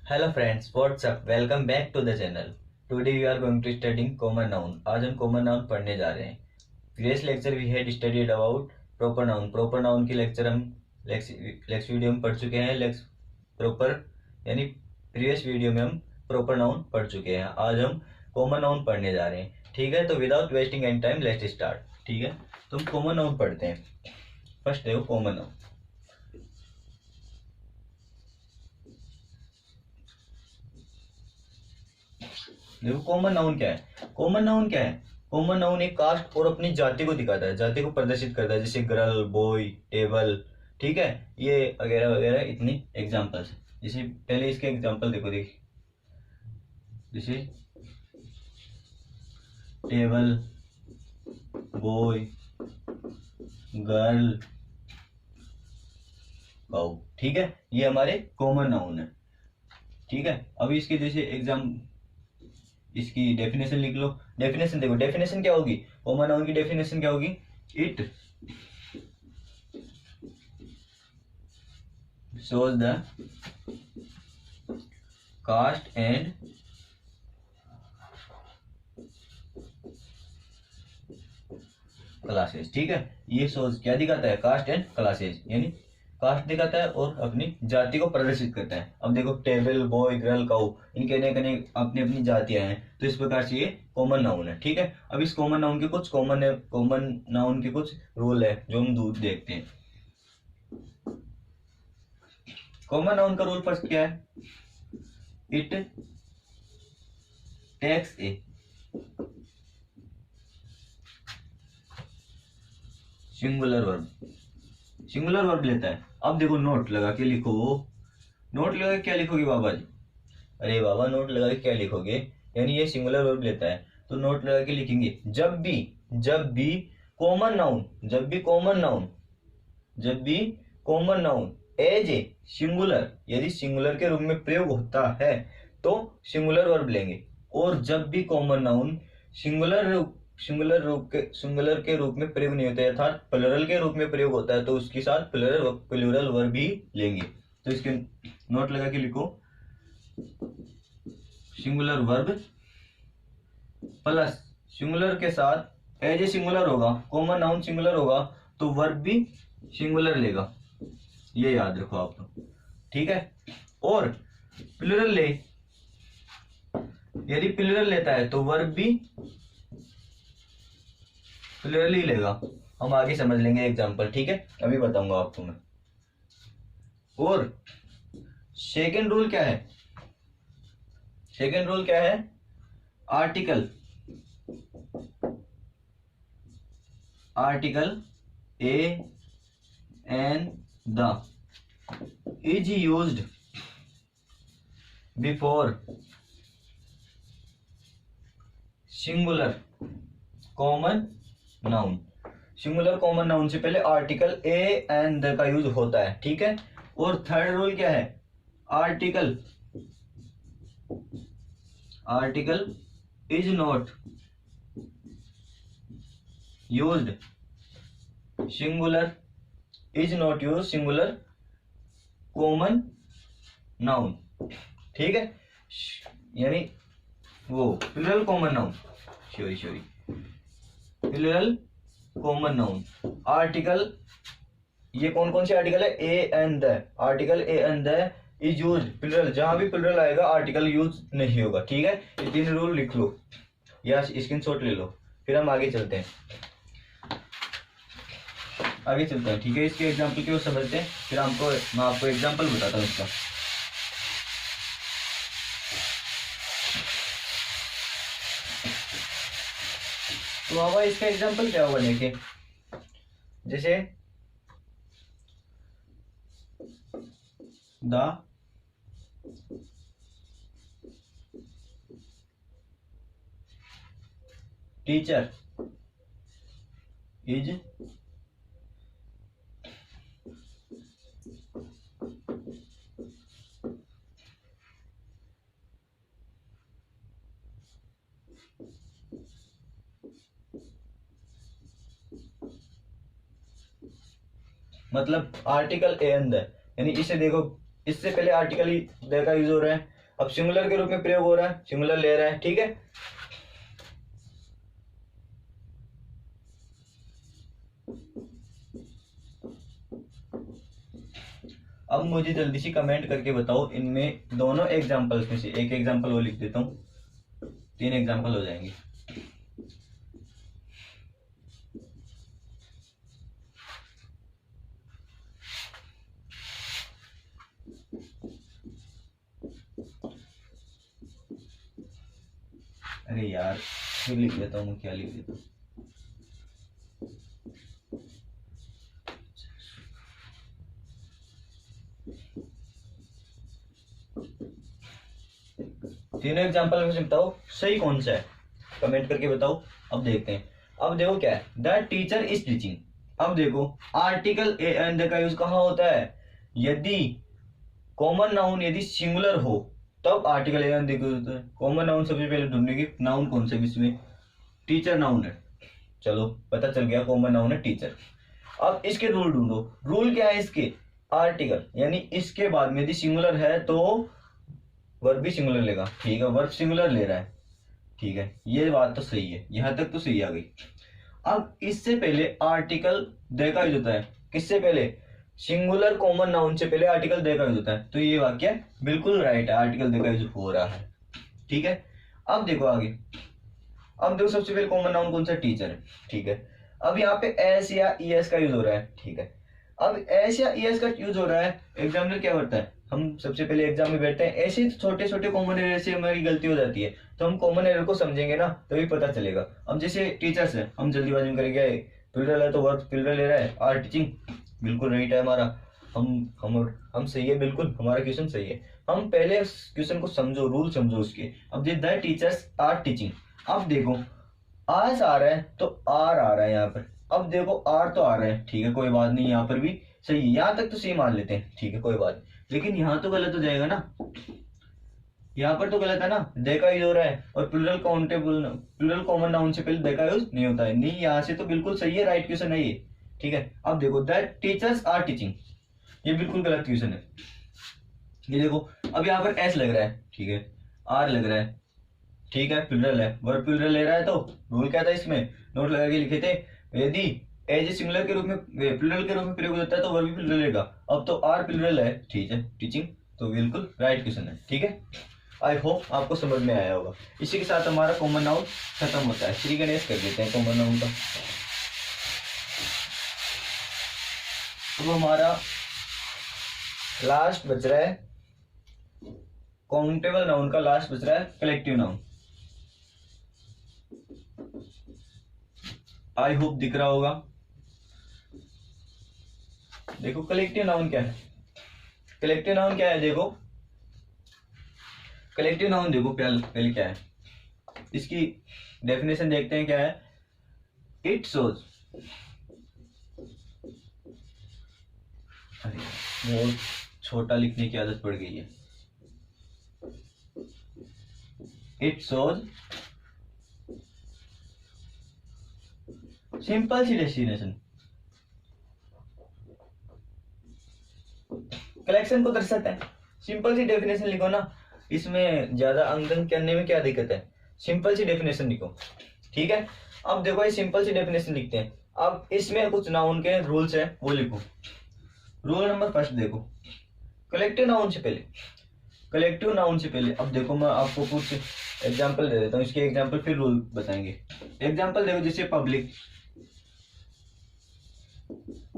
Hello friends, what's up, welcome back to the channel. Today we are going to studying common noun. आज हम common noun पढ़ने जा रहे हैं। Previous lecture we had studied about proper noun. Proper noun की lecture हम लेक्स video में पढ़ चुके हैं। लेक्स प्रॉपर यानी प्रीवियस वीडियो में हम प्रॉपर नाउन पढ़ चुके हैं। आज हम कॉमन नाउन पढ़ने जा रहे हैं। ठीक है, तो without wasting any time let's start. ठीक है, तो हम कॉमन नाउन पढ़ते हैं। फर्स्ट देखो कॉमन नाउन। देखो कॉमन नाउन क्या है। कॉमन नाउन क्या है? कॉमन नाउन एक कास्ट और अपनी जाति को दिखाता है, जाति को प्रदर्शित करता है, जैसे गर्ल, बॉय, टेबल। ठीक है, ये वगैरह वगैरह इतनी एग्जांपल्स। जैसे पहले इसके एग्जांपल देखो, देखिए जैसे टेबल, बॉय, गर्ल, काउ। ठीक है, ये हमारे कॉमन नाउन है। ठीक है, अभी इसके जैसे एग्जाम इसकी डेफिनेशन लिख लो। डेफिनेशन देखो, डेफिनेशन क्या होगी? कॉमन नाउन की डेफिनेशन क्या होगी? It shows the caste and classes. ठीक है, ये शोज क्या दिखाता है? कास्ट एंड क्लासेस, यानी कास्ट दिखाता है और अपनी जाति को प्रदर्शित करता है। अब देखो टेबल, बॉय, गर्ल, काउ, इनके अनेक अपनी अपनी जातियां हैं, तो इस प्रकार से ये कॉमन नाउन है। ठीक है, अब इस कॉमन नाउन के कुछ कॉमन नाउन के कुछ रूल है जो हम दूर देखते हैं। कॉमन नाउन का रूल फर्स्ट क्या है? It takes a singular verb. Singular verb लेता है। अब देखो नोट लगा के लिखो। नोट लगा के क्या लिखोगे बाबा जी? अरे बाबा, नोट लगा के क्या लिखोगे? यानी ये सिंगुलर वर्ब लेता है, तो नोट लगा के लिखेंगे जब भी कॉमन नाउन, जब भी common noun as a singular, यदि सिंगुलर के रूप में प्रयोग होता है तो सिंगुलर वर्ब लेंगे। और जब भी कॉमन नाउन सिंगुलर के रूप में प्रयोग नहीं होता है, अर्थात प्लुरल के रूप में प्रयोग होता है, तो उसके साथ प्लुरल वर्ब भी लेंगे। तो इसके नोट लगा के लिखो, सिंगुलर वर्ब प्लस सिंगुलर के साथ एज ए सिंगुलर होगा, कॉमन नाउन सिंगुलर होगा तो वर्ब भी सिंगुलर लेगा, ये याद रखो आप तो। ठीक है, और प्लुरल ले, यदि प्लुरल लेता है तो वर्ब भी प्लुरल ही लेगा। हम आगे समझ लेंगे एग्जांपल। ठीक है, अभी बताऊंगा आपको मैं। और सेकंड रूल क्या है? सेकंड रूल क्या है? Article a an the is used before singular common noun. Singular common noun से पहले आर्टिकल ए एंड द का यूज होता है। ठीक है, और थर्ड रूल क्या है? Article is not used singular common noun. ठीक है, यानी वो plural common noun, plural common noun. Article, ये कौन कौन से आर्टिकल है? A and the. Article a and the is use plural, जहां भी प्लुरल आएगा आर्टिकल यूज नहीं होगा। ठीक है, ये तीन रूल लिख लो या स्क्रीनशॉट ले लो, फिर हम आगे चलते हैं। ठीक है, इसके एग्जांपल क्यों समझते हैं, फिर मैं आपको एग्जांपल बताता हूँ इसका। तो बाबा इसका एग्जांपल क्या होगा? देखिए जैसे द टीचर इज मतलब आर्टिकल ए एंड द, यानी इसे देखो, इससे पहले आर्टिकल द का यूज हो रहा है, अब सिंगुलर के रूप में प्रयोग हो रहा है, सिंगुलर ले रहा है, ठीक है। अब मुझे जल्दी से कमेंट करके बताओ इनमें दोनों एग्जांपल्स में से एक एग्जांपल वो लिख देता हूँ, 3 एग्जांपल हो जाएंगे। अरे यार फिर लिख देता हूँ, क्या लिख देता हूँ। तीनों एग्जांपल में से बताओ सही कौन सा है, कमेंट करके बताओ। अब देखते हैं। अब देखो क्या है, द टीचर इज टीचिंग। अब देखो आर्टिकल ए एंड द का यूज कहाँ होता है, यदि कॉमन नाउन यदि सिंगुलर हो तब आर्टिकल ए एंड द का यूज होता है। कॉमन नाउन सबसे पहले ढूंढेंगे, नाउन कौन सा है इसमें, टीचर नाउन है, चलो पता चल गया कॉमन नाउन है टीचर। अब इसके रूल ढूंढो, रूल क्या है इसके, आर्टिकल यानी इसके बाद में यदि सिंगुलर है तो वर्ब भी सिंगुलर लेगा, ठीक है, वर्ब सिंगुलर ले रहा है, ठीक है, ये बात तो सही है, यहां तक तो सही आ गई। अब इससे पहले आर्टिकल दे का यूज होता है, किससे पहले, सिंगुलर कॉमन नाउन से पहले आर्टिकल दे का यूज होता है, तो ये वाक्य बिल्कुल राइट है, आर्टिकल दे का यूज हो रहा है, ठीक है। अब देखो आगे, अब देखो सबसे पहले कॉमन नाउन कौन सा, टीचर है, ठीक है। अब यहाँ पे एस या ई एस का यूज हो रहा है, ठीक है। अब एस या ई एस का यूज हो रहा है, एग्जाम में क्या करता है, हम सबसे पहले एग्जाम में बैठते हैं, ऐसे ही छोटे छोटे कॉमन एरर से हमारी गलती हो जाती है, तो हम कॉमन एरर को समझेंगे ना तभी पता चलेगा। अब जैसे टीचर्स है, हम जल्दीबाजी में करेंगे, प्लूरल है तो वर्ब प्लूरल ले रहा है, आर टीचिंग बिल्कुल राइट है हमारा, हम सही है, बिल्कुल हमारा क्वेश्चन सही है। हम पहले क्वेश्चन को समझो, रूल समझो उसके। अब द टीचर्स आर टीचिंग, अब देखो आज आ रहा है तो आर आ रहा है यहाँ पर, अब देखो आर तो आ रहा है, ठीक है, कोई बात नहीं, यहाँ पर भी सही है, यहाँ तक तो सही मान लेते हैं, ठीक है, कोई बात नहीं। लेकिन यहाँ तो गलत हो जाएगा ना, यहाँ पर तो गलत है ना, दे का यूज हो रहा है और plural countable plural common noun से पहले दे का यूज नहीं होता है, नहीं, यहाँ से तो बिल्कुल सही है, राइट क्वेश्चन है ये, ठीक है। अब देखो दैट टीचर्स आर टीचिंग, ये बिल्कुल गलत क्वेश्चन है, ये देखो अब यहाँ पर एस लग रहा है, ठीक है, आर लग रहा है, ठीक है, प्लूरल है, वर्ब प्लूरल ले रहा है, तो रूल क्या था इसमें, नोट लगा के लिखे थे, यदि एज सिंगुलर के रूप में प्लूरल के रूप में प्रयोग होता है तो वर्ब भी प्लूरल लेगा। अब तो आर प्लूरल है, ठीक है, टीचिंग, तो बिल्कुल राइट क्वेश्चन है, ठीक है। आई होप आपको समझ में आया होगा। इसी के साथ हमारा कॉमन नाउन खत्म होता है, श्री गणेश कर देते हैं कॉमन नाउन का। तो हमारा लास्ट बच रहा है काउंटेबल नाउन का, लास्ट बच रहा है कलेक्टिव नाउन। आई होप दिख रहा होगा। देखो कलेक्टिव नाउन क्या है, कलेक्टिव नाउन क्या है, देखो कलेक्टिव नाउन देखो पहले क्या है, इसकी डेफिनेशन देखते हैं क्या है। इट शोज, अरे बहुत छोटा लिखने की आदत पड़ गई है। It shows simple see destination, collection को दर्शाता है। सिंपल सी डेफिनेशन लिखो ना, इसमें ज्यादा अंकन करने में क्या दिक्कत है, सिंपल सी डेफिनेशन लिखो, ठीक है। अब देखो ये सिंपल सी डेफिनेशन लिखते हैं, अब इसमें कुछ नाउन के रूल्स है वो लिखो। रूल नंबर फर्स्ट देखो, कलेक्टिव नाउन से पहले, कलेक्टिव नाउन से पहले, अब देखो मैं आपको कुछ एग्जांपल दे देता हूँ, इसके एग्जांपल फिर रूल बताएंगे। एग्जांपल देखो जैसे पब्लिक,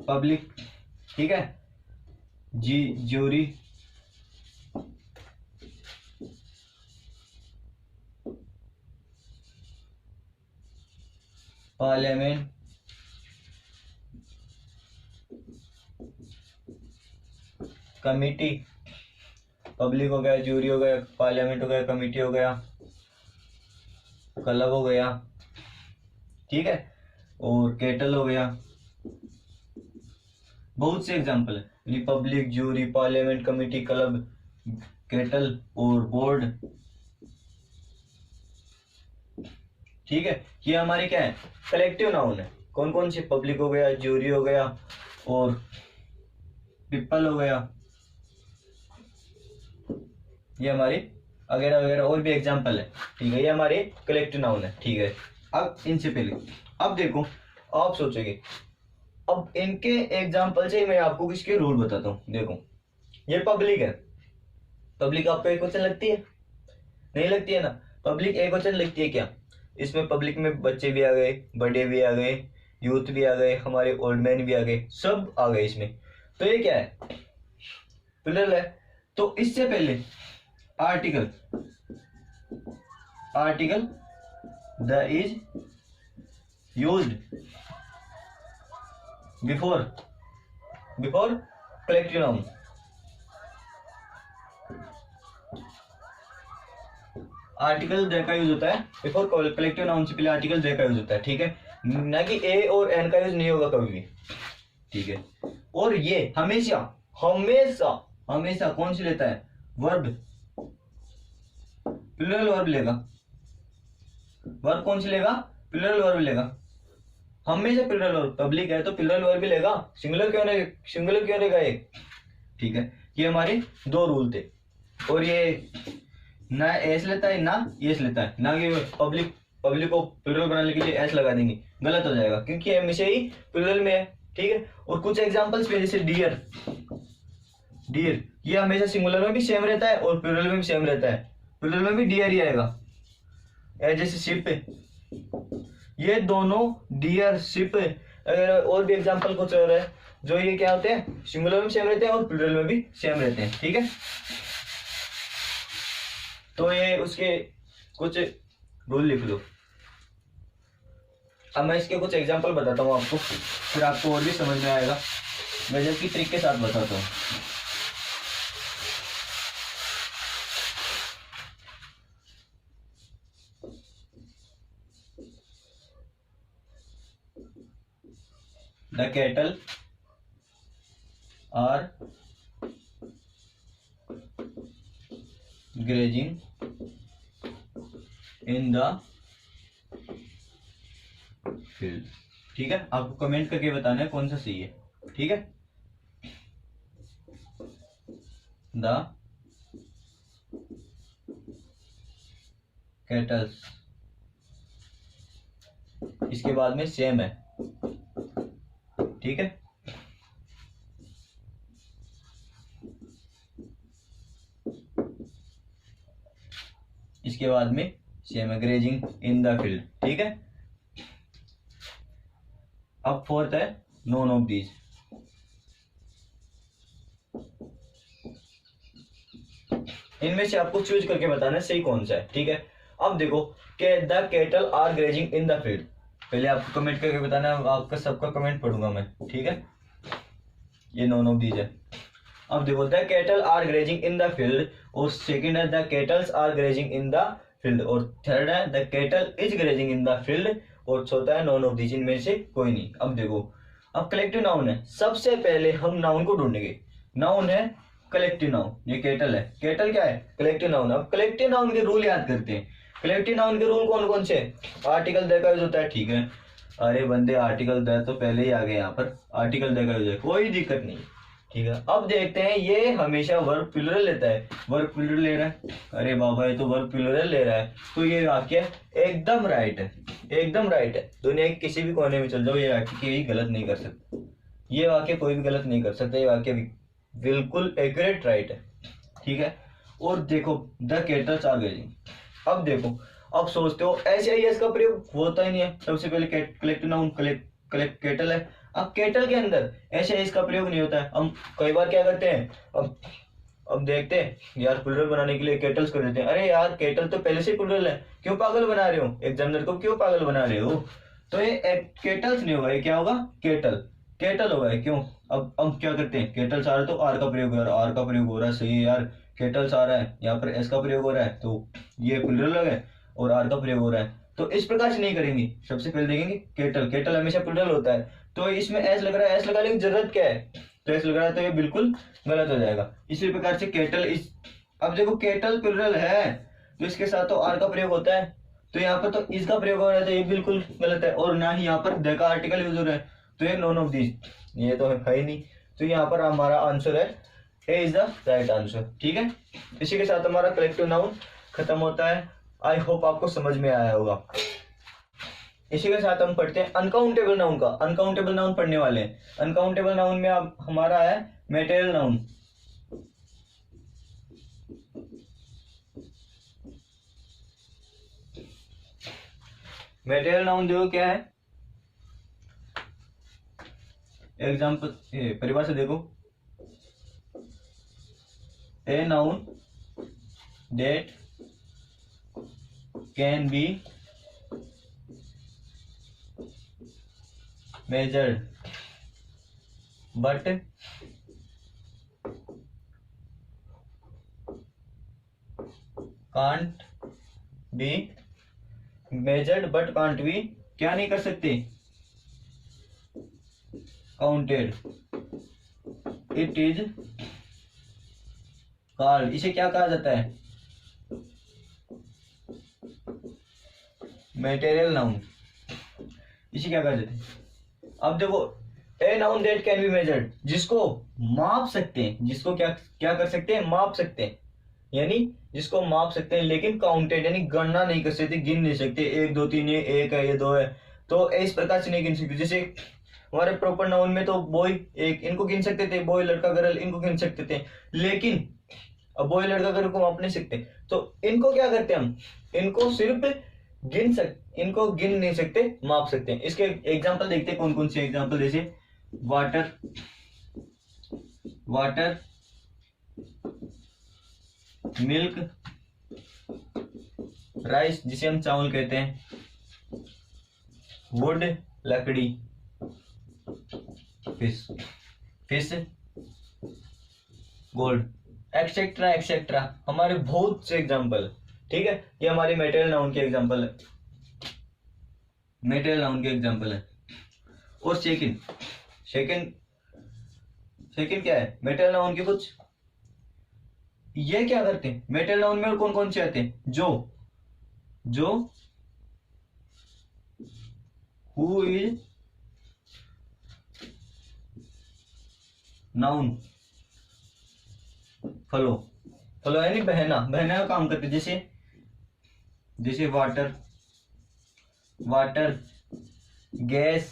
पब्लिक, ठीक है, ज्यूरी, पार्लियामेंट, कमिटी, पब्लिक हो गया, ज्यूरी हो गया, पार्लियामेंट हो गया, कमिटी हो गया, क्लब हो गया, ठीक है, और केटल हो गया। बहुत से एग्जांपल है, Republic, jury, parliament, committee, club, kettle और बोर्ड, ठीक है। ये हमारे क्या है, कलेक्टिव नाउन है। कौन कौन से, पब्लिक हो गया, ज्यूरी हो गया और पीपल हो गया, ये हमारी वगैरह वगैरह और भी एग्जाम्पल है, ठीक है। ये हमारे कलेक्टिव नाउन है, ठीक है। अब इनसे पहले अब देखो, आप सोचोगे, अब इनके एग्जाम्पल से मैं आपको किसके रूल बताता हूँ। देखो ये पब्लिक है, पब्लिक आपको एक वचन लगती है? नहीं लगती है ना। पब्लिक एक वचन लगती है क्या? इसमें पब्लिक में बच्चे भी आ गए, बड़े भी आ गए, यूथ भी आ गए, हमारे ओल्ड मैन भी आ गए, सब आ गए इसमें। तो ये क्या है? प्लुरल है। तो इससे पहले article, article the is used before collective noun. Article the का यूज होता है बिफोर कलेक्टिव नाउन से पहले आर्टिकल द का यूज होता है, ठीक है। ना कि ए और एन का यूज नहीं होगा कभी भी, ठीक है। और ये हमेशा हमेशा हमेशा कौन सी लेता है? वर्ब, प्लुरल वर्ब लेगा। वर्ब कौन सी लेगा? प्लुरल वर्ब लेगा, हमेशा प्लुरल वर्ब। पब्लिक है तो प्लुरल वर्ब भी लेगा, सिंगुलर क्यों नहीं, सिंगुलर क्यों लेगा एक, ठीक है। ये हमारे दो रूल थे। और ये ना एस लेता है ना एस लेता है, ना कि पब्लिक को प्लुरल बनाने के लिए एस लगा देंगे, गलत हो जाएगा, क्योंकि हमेशा ही प्लुरल में है, ठीक है। और कुछ एग्जांपल्स पे जैसे डियर, डियर ये हमेशा सिंगुलर में भी सेम रहता है और प्लुरल में भी सेम रहता है, प्लुरल में भी डियर ही आएगा। जैसे शिप, ये दोनों डियर शिप, और भी एग्जांपल कुछ और है जो ये क्या होते हैं, सिंगुलर में सेम रहते हैं और प्लुरल में भी सेम रहते हैं, ठीक है। तो ये उसके कुछ रूल लिख लो। अब मैं इसके कुछ एग्जांपल बताता हूँ आपको, फिर आपको और भी समझ में आएगा। मैं जब की ट्रिक के साथ बताता हूँ। The cattle are grazing in the field, ठीक है। आपको कमेंट करके बताना है कौन सा सही है, ठीक है। The cattle, इसके बाद में सेम है, ठीक है। इसके बाद में सेम है, ग्रेजिंग इन द फील्ड, ठीक है। अब फोर्थ है नॉन ऑफ दीज। इनमें से आपको चूज करके बताना है सही कौन सा है, ठीक है। अब देखो कि the cattle are grazing in the field, पहले आपको कमेंट करके बताना है, आपका सबका कमेंट पढ़ूंगा मैं, ठीक है। ये नॉन ऑफ दीज है। अब देखो the cattle are grazing in the field, और सेकंड है the cattles are grazing in the field, और थर्ड है the cattle is grazing in the field, और चौथा है नॉन ऑफ दीज। इनमें से कोई नहीं। अब देखो, अब कलेक्टिव नाउन है, सबसे पहले हम नाउन को ढूंढेंगे। नाउन है कलेक्टिव नाउन, ये कैटल है। कैटल क्या है? Collective noun. अब कलेक्टिव नाउन के रूल याद करते हैं। कलेक्टिव नाउन के रूल कौन कौन से? आर्टिकल द का यूज होता है, ठीक है। अरे बंदे आर्टिकल द तो पहले ही आ गए यहाँ पर, आर्टिकल द का यूज है, कोई दिक्कत नहीं, ठीक है। अब देखते हैं, ये हमेशा वर्ब प्लुरल लेता है, वर्ब प्लुरल ले रहा है। अरे बाबा ये तो वर्ब प्लुरल ले रहा है, तो ये वाक्य एकदम राइट है, एकदम राइट है। दुनिया के किसी भी कोने में चल जाओ, ये वाक्य कोई गलत नहीं कर सकता, ये वाक्य कोई भी गलत नहीं कर सकता, ये वाक्य बिल्कुल एक्यूरेट राइट है, ठीक है। और देखो द कैटल्स आर ग्रेजिंग। अब देखो, अब सोचते हो एस का प्रयोग होता ही नहीं है। सबसे पहले कलेक्टिव नाउन कैटल है। अब कैटल के अंदर एस का प्रयोग नहीं होता है। हम कई बार क्या करते हैं, अब देखते हैं यार प्लुरल बनाने के लिए कैटल्स कर देते हैं। अरे यार कैटल तो पहले से प्लुरल है, क्यों पागल बना रहे हो, एग्जामिनर को क्यों पागल बना रहे हो। तो ये कैटल्स नहीं होगा, ये क्या होगा? कैटल होगा। क्यों? अब क्या करते हैं, कैटल्स आ रहा है तो आर का प्रयोग हो रहा है, आर का प्रयोग हो रहा है, सही है यार। कैटल्स आ रहा है, यहाँ पर एस का प्रयोग हो रहा है, तो ये प्लुरल है और आर का प्रयोग हो रहा है। तो इस प्रकार से नहीं करेंगे। सबसे पहले देखेंगे कैटल हमेशा प्लुरल होता है, तो इसमें एस लग रहा है, एस लगाने की जरूरत क्या है, तो एस लग रहा है, तो ये बिल्कुल गलत हो जाएगा। इसी प्रकार से कैटल इस, अब देखो कैटल प्लुरल है तो इसके साथ तो आर का प्रयोग होता है, तो यहाँ पर तो इसका प्रयोग हो रहा है, तो ये बिल्कुल गलत है। और ना ही यहाँ पर द का आर्टिकल यूज हो रहा है, तो ये नॉन ऑफ दिस, ये तो है ही नहीं। तो यहाँ पर हमारा आंसर है ए इज द राइट आंसर, ठीक है। इसी के साथ हमारा कलेक्टिव नाउन खत्म होता है। आई होप आपको समझ में आया होगा। इसी के साथ हम पढ़ते हैं अनकाउंटेबल नाउन का। अनकाउंटेबल नाउन पढ़ने वाले हैं। अनकाउंटेबल नाउन में अब हमारा है मेटेरियल नाउन। मेटेरियल नाउन देखो क्या है, एग्जाम्पल परिभाषा देखो, a noun that can be measured but can't be measured but can't be क्या नहीं कर सकते, counted, it is called, इसे क्या कहा जाता है, मेटेरियल नाउन। इसे क्या कहा जाता है। अब देखो a noun that can be measured, जिसको माप सकते हैं, जिसको क्या क्या कर सकते हैं, माप सकते हैं, यानी जिसको माप सकते हैं लेकिन काउंटेड यानी गणना नहीं कर सकते, गिन नहीं सकते, 1 2 3 ये 1 है ये 2 है, तो इस प्रकार से नहीं गिन सकते। जैसे हमारे प्रॉपर नाउन में तो बॉय एक इनको गिन सकते थे, बॉय लड़का गर्ल इनको गिन सकते थे, लेकिन अब बॉय लड़का गर्ल को माप नहीं सकते, तो इनको क्या करते हैं हम, इनको सिर्फ इनको गिन नहीं सकते, माप सकते हैं। इसके एग्जांपल देखते हैं कौन कौन से एग्जांपल, जैसे वाटर, वाटर, मिल्क, राइस जिसे हम चावल कहते हैं, वुड लकड़ी, fish, fish gold, etcetera etcetera, हमारे बहुत से एग्जांपल। ठीक है, ये हमारी मेटेरियल नाउन के एग्जांपल है, मेटेरियल नाउन के एग्जांपल है। और सेकंड सेकंड सेकंड क्या है, मेटेरियल नाउन के कुछ ये क्या करते हैं, मेटेरियल नाउन में और कौन कौन से आते हैं, जो जो हु इज नाउन, फलो, फलो यानी बहना, बहना का काम करते, जैसे जैसे वाटर, वाटर, गैस,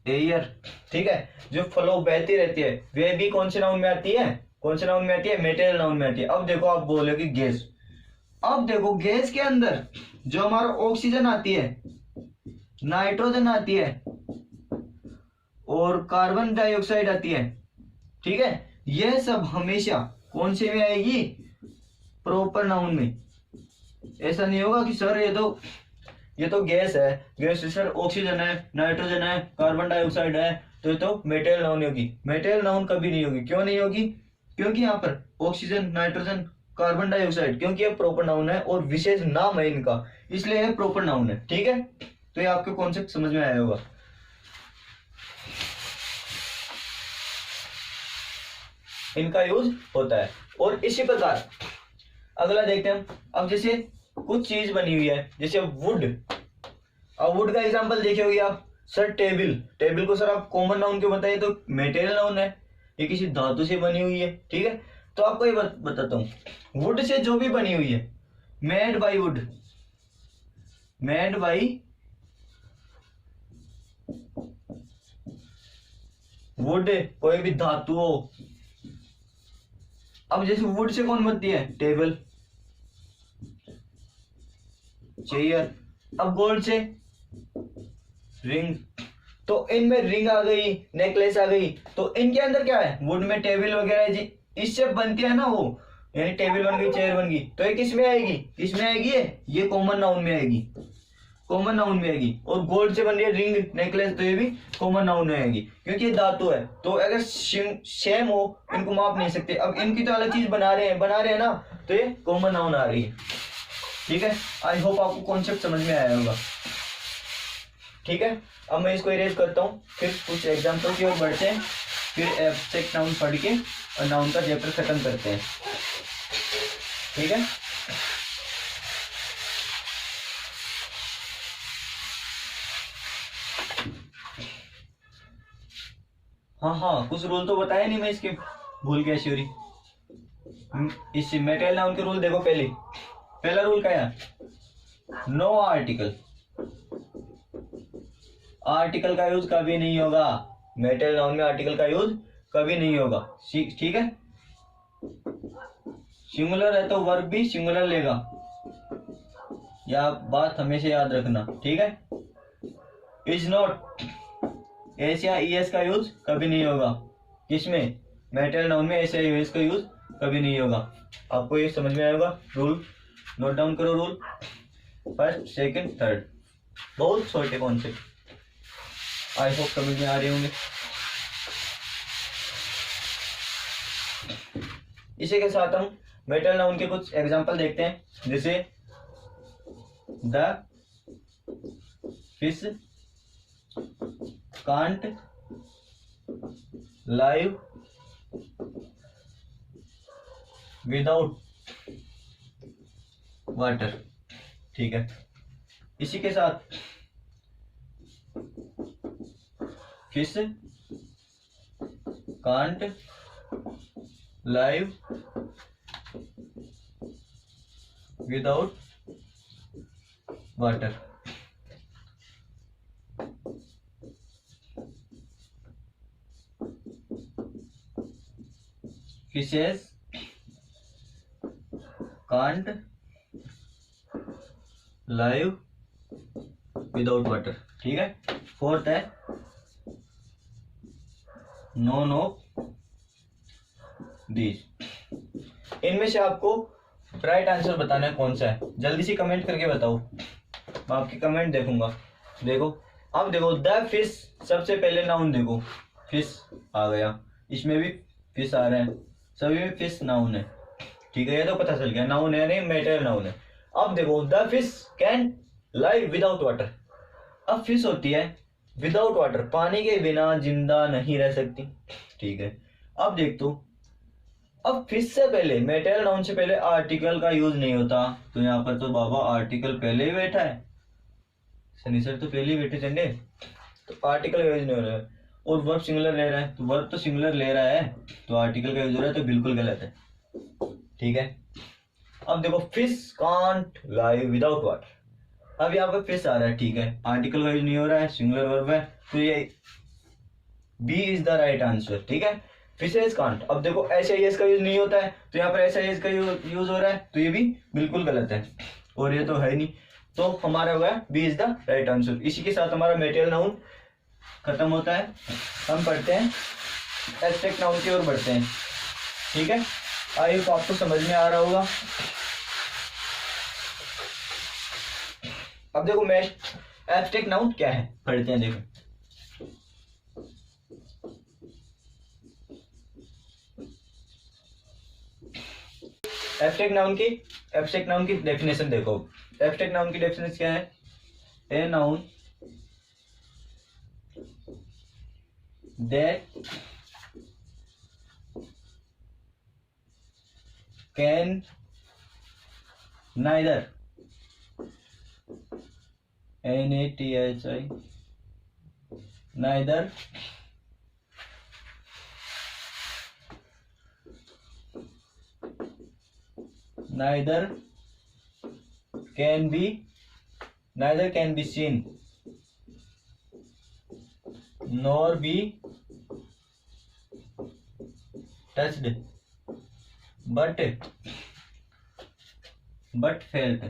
एयर। ठीक है, जो फ्लो बहती रहती है वे भी कौन से नाउन में आती है, कौन से नाउन में आती है, मेटेरियल नाउन में आती है। अब देखो आप बोलोगे गैस, अब देखो गैस के अंदर जो हमारा ऑक्सीजन आती है, नाइट्रोजन आती है और कार्बन डाइऑक्साइड आती है। ठीक है, यह सब हमेशा कौन से में आएगी, प्रॉपर नाउन में। ऐसा नहीं होगा कि सर ये तो गैस है, गैस से सर ऑक्सीजन है, नाइट्रोजन है, कार्बन डाइऑक्साइड है, तो ये तो मेटेरियल नाउन होगी। मेटेरियल नाउन कभी नहीं होगी। क्यों नहीं होगी, क्योंकि यहाँ पर ऑक्सीजन, नाइट्रोजन, कार्बन डाइऑक्साइड, क्योंकि ये प्रॉपर नाउन है और विशेष नाम है इनका, इसलिए ये प्रॉपर नाउन है। ठीक है, तो ये आपके कॉन्सेप्ट समझ में आया होगा। इनका यूज होता है। और इसी प्रकार अगला देखते हैं हम। अब जैसे कुछ चीज बनी हुई है, जैसे वुड, अब वुड का एग्जांपल देखे होगे आप, सर टेबल, टेबल को सर आप कॉमन नाउन क्यों बताइए, तो मेटेरियल नाउन है, ये किसी धातु से बनी हुई है। ठीक है, तो आपको ये बताता हूँ, वुड से जो भी बनी हुई है, made by would, made by would, कोई भी धातु हो। अब जैसे वुड से कौन बनती है, टेबल, चेयर। अब गोल्ड से रिंग, तो इनमें रिंग आ गई, नेकलेस आ गई, तो इनके अंदर क्या है, वुड में टेबल वगैरह जी इससे बनती है ना वो, यानी टेबल बन गई, चेयर बन गई, तो ये किस में आएगी, किस में आएगी, ये कॉमन नाउन में आएगी, कॉमन नाउन में आएगी। और गोल्ड से बन रही है रिंग, नेकलेस, तो ये भी कॉमन नाउन में आएगी, क्योंकि ये धातु है। तो अगर सेम हो, इनको माप नहीं सकते। अब इनकी तो अलग चीज बना रहे हैं ना, तो ये कॉमन नाउन आ रही है। ठीक है, आई होप आपको कॉन्सेप्ट समझ में आया होगा। ठीक है, अब मैं इसको इरेज करता हूँ, फिर कुछ एग्जाम्पल की ओर बढ़ते हैं, फिर एब्स्ट्रैक्ट नाउन पढ़ के और नाउन का चैप्टर खत्म करते हैं। ठीक है, हाँ कुछ रूल तो बताया नहीं मैं, इसके भूल गया श्योरी। इस मेटेरियल नाउन के रूल देखो। पहला रूल क्या है? No article. आर्टिकल का यूज कभी नहीं होगा। मेटेरियल नाउन में आर्टिकल का यूज कभी नहीं होगा। ठीक है। सिंगुलर है तो वर्ब भी सिंगुलर लेगा, या बात हमेशा याद रखना। ठीक है। इज नॉट, एस या ईएस का यूज कभी नहीं होगा। किसमें? मेटेरियल नाउन में एस या ईएस का यूज कभी नहीं होगा। आपको ये समझ में आएगा। रूल नोट डाउन करो। रूल फर्स्ट, सेकंड, थर्ड, बहुत छोटे कॉन्सेप्ट, आई होप समझ में आ रहे होंगे। इसी के साथ हम मेटेरियल नाउन के कुछ एग्जांपल देखते हैं, जैसे the fish can't live without water. ठीक है। इसी के साथ fish can't live without water. Fishes can't live without water. ठीक है। फोर्थ है नॉन ऑफ दीज। इनमें से आपको राइट आंसर बताना है कौन सा है। जल्दी से कमेंट करके बताओ, मैं आपकी कमेंट देखूंगा। देखो, अब देखो द फिश सबसे पहले नाउन। देखो फिश आ गया, इसमें भी फिश आ रहे हैं, सभी में फिश नाउन है। ठीक है, ये तो पता चल गया नाउन है, नहीं मेटेरियल नाउन है। अब देखो the fish can live without water. अब फिश होती है विदाउट वाटर, पानी के बिना जिंदा नहीं रह सकती। ठीक है। अब देख तो, अब फिश से पहले, मेटेरियल नाउन से पहले आर्टिकल का यूज नहीं होता, तो यहाँ पर तो बाबा आर्टिकल पहले ही बैठा है। सनी सर तो पहले ही बैठे चंडे, तो आर्टिकल का यूज नहीं हो रहा है। और वर्ब सिंगुलर ले रहा है, तो वर्ब तो सिंगुलर ले रहा है, तो आर्टिकल का यूज हो रहा है, तो बिल्कुल गलत है। ठीक है। अब देखो fish can't live without water. अब यहाँ पे फिश आ रहा है, ठीक है, आर्टिकल का यूज नहीं हो रहा है, सिंगुलर वर्ब है, तो ये B is the right answer. ठीक है। Fishes can't. अब देखो एस आई एस का यूज नहीं होता है, तो यहाँ पर एस आई एस का यूज हो रहा है, तो ये भी बिल्कुल गलत है, और ये तो है नहीं, तो हमारा होगा B is the right answer. इसी के साथ हमारा मेटेरियल नाउन खत्म होता है। हम पढ़ते हैं एब्स्ट्रैक्ट नाउन की ओर बढ़ते हैं। ठीक है। आई होप आपको समझ में आ रहा होगा। अब देखो मैं एब्स्ट्रैक्ट नाउन क्या है पढ़ते हैं। देखो एब्स्ट्रैक्ट नाउन की डेफिनेशन देखो। एब्स्ट्रैक्ट नाउन की डेफिनेशन क्या है? A noun that can neither NATHI neither can be seen nor be touched but felt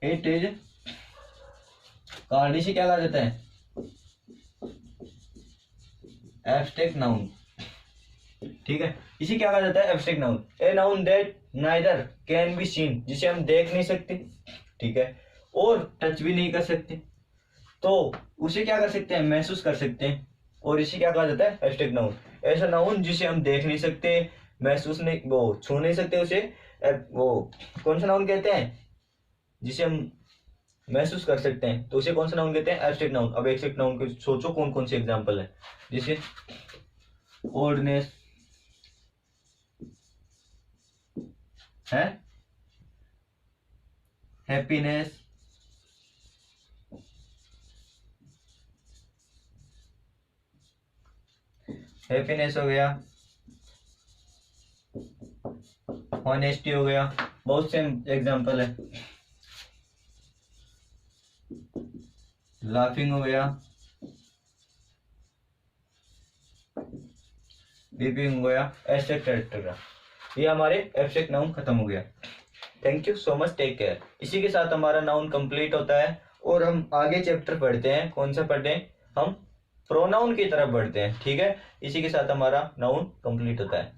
it is called। इसे क्या कहा जाता है? Abstract noun. ठीक है। इसे क्या कहा जाता है? Abstract noun. A noun that neither can be seen, जिसे हम देख नहीं सकते, ठीक है, और टच भी नहीं कर सकते, तो उसे क्या कर सकते हैं? महसूस कर सकते हैं, और इसे क्या कहा जाता है? Abstract noun. ऐसा नाउन जिसे हम देख नहीं सकते, महसूस नहीं, वो छू नहीं सकते, उसे वो कौन सा नाउन कहते हैं? जिसे हम महसूस कर सकते हैं, तो उसे कौन सा नाउन कहते हैं? Abstract noun. अब एब्स्ट्रैक्ट नाउन के सोचो कौन कौन से एग्जांपल है, जैसे ओल्डनेस है, हैप्पीनेस, हैप्पीनेस हो गया, ऑनेस्टी हो गया, बहुत से एग्जांपल है। लाफिंग हो गया, वीपिंग हो गया, एब्स्ट्रैक्ट कैरेक्टर। ये हमारे एब्स्ट्रैक्ट नाउन खत्म हो गया। Thank you so much, take care. इसी के साथ हमारा नाउन कंप्लीट होता है और हम आगे चैप्टर पढ़ते हैं। कौन सा पढ़ते हैं? हम प्रोनाउन की तरफ बढ़ते हैं। ठीक है, इसी के साथ हमारा नाउन कंप्लीट होता है।